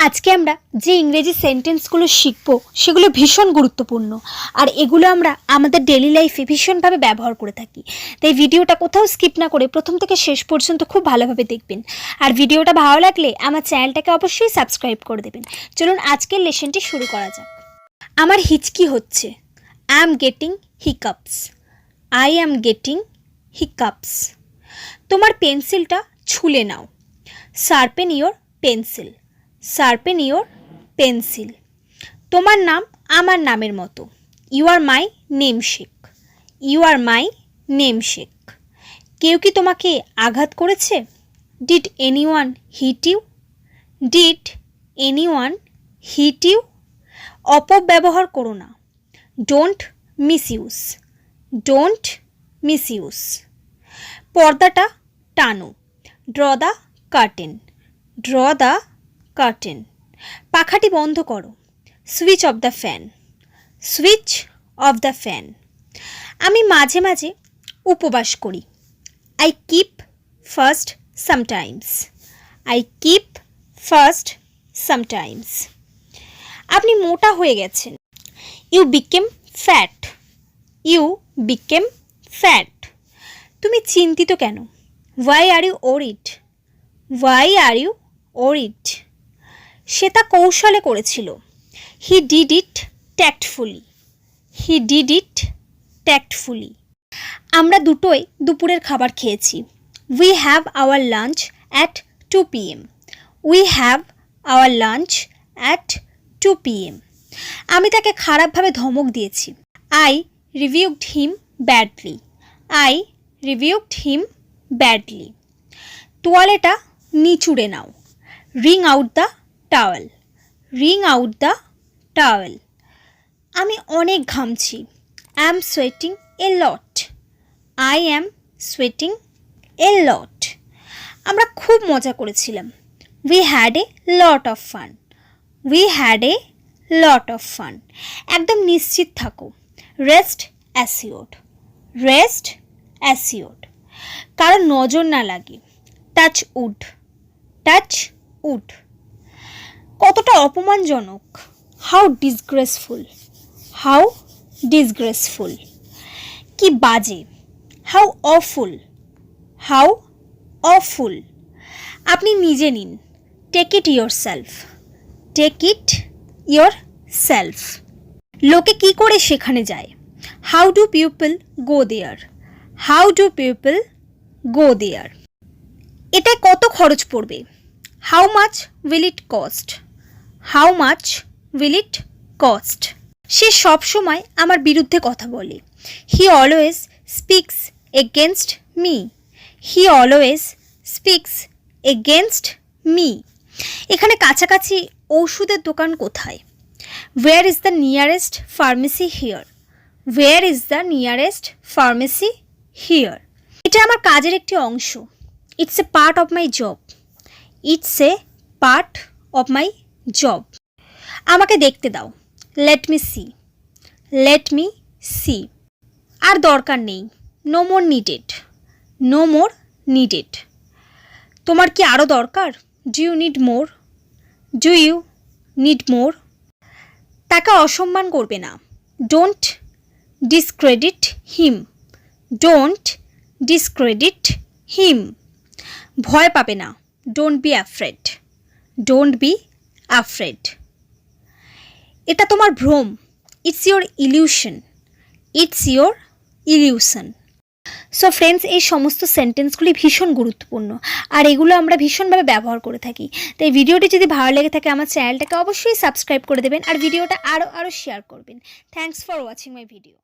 আজকে আমরা যে ইংরেজি সেন্টেন্সগুলো শিখব সেগুলো ভীষণ গুরুত্বপূর্ণ আর এগুলো আমরা আমাদের ডেইলি লাইফে ভীষণভাবে ব্যবহার করে থাকি। তাই ভিডিওটা কোথাও স্কিপ না করে প্রথম থেকে শেষ পর্যন্ত খুব ভালোভাবে দেখবেন। আর ভিডিওটা ভালো লাগলে আমার চ্যানেলটাকে অবশ্যই সাবস্ক্রাইব করে দেবেন। চলুন আজকের লেসনটি শুরু করা যাক। আমার হিচকি হচ্ছে, I am getting hiccups. I am getting hiccups. তোমার পেন্সিলটা ছুলে নাও। Sharpen your pencil. Sharpen your pencil. তোমার নাম আমার নামের মতো। You are my namesake. You are my namesake. কেউ কি তোমাকে আঘাত করেছে? Did anyone hit you? Did anyone hit you? অপব্যবহার করো না। Don't misuse. Don't misuse. পর্দাটা টানো। Draw the curtain. Draw the curtain. পাখাটি বন্ধ করো। Switch off the fan. Switch off the fan. আমি মাঝে মাঝে উপবাস করি। I keep fast sometimes. I keep fast sometimes. আপনি মোটা হয়ে গেছেন। You became fat. You became fat. তুমি চিন্তিত কেন? Why are you worried? Why are you worried? সে তা কৌশলে করেছিল। He did it tactfully. He did it tactfully. আমরা দুটোই দুপুরের খাবার খেয়েছি। We have our lunch at 2 PM। We have our lunch at 2 PM। আমি তাকে খারাপভাবে ধমক দিয়েছি। I reviewed him badly. I reviewed him badly. তোয়ালেটা নিচুড়ে নাও। Wring out the towel. Wring out the towel. আমি অনেক ঘামছি। I am sweating a lot. I am sweating a lot. আমরা খুব মজা করেছিলাম। We had a lot of fun. We had a lot of fun. একদম নিশ্চিত থাকো। Rest assured. Rest assured. কারণ নজর না লাগে। Touch wood. Touch wood. কতটা অপমানজনক। How disgraceful. How disgraceful. কি বাজে। How awful. How awful. আপনি নিজে নিন। Take it yourself. Take it yourself. লোকে কি করে সেখানে যায়? How do people go there? How do people go there. এটায় কত খরচ পড়বে? How much will it cost? How much will it cost. সে সবসময় আমার বিরুদ্ধে কথা বলে। He always speaks against me. He always speaks against me. এখানে কাছাকাছি ওষুধের দোকান কোথায়? Wire is the nearest pharmacy here? Where is the nearest pharmacy here. এটা আমার কাজের একটি অংশ। It's a part of my job. It's a part of my job. আমাকে দেখতে দাও। Let me see. Let me see. আর দরকার নেই। No more needed. No more needed. তোমার কি আরও দরকার? Do you need more? Do you need more? তাকে অসম্মান করবে না। Don't discredit him. Don't discredit him. ভয় পাবে না। Don't be afraid. Don't be afraid. এটা তোমার ভ্রম। It's your illusion. It's your illusion. So friends, এই সমস্ত সেন্টেন্সগুলি ভীষণ গুরুত্বপূর্ণ আর এগুলো আমরা ভীষণভাবে ব্যবহার করে থাকি। তাই ভিডিওটি যদি ভালো লেগে থাকে আমার চ্যানেলটাকে অবশ্যই সাবস্ক্রাইব করে দেবেন আর ভিডিওটা আরও শেয়ার করবেন। Thanks for watching my video.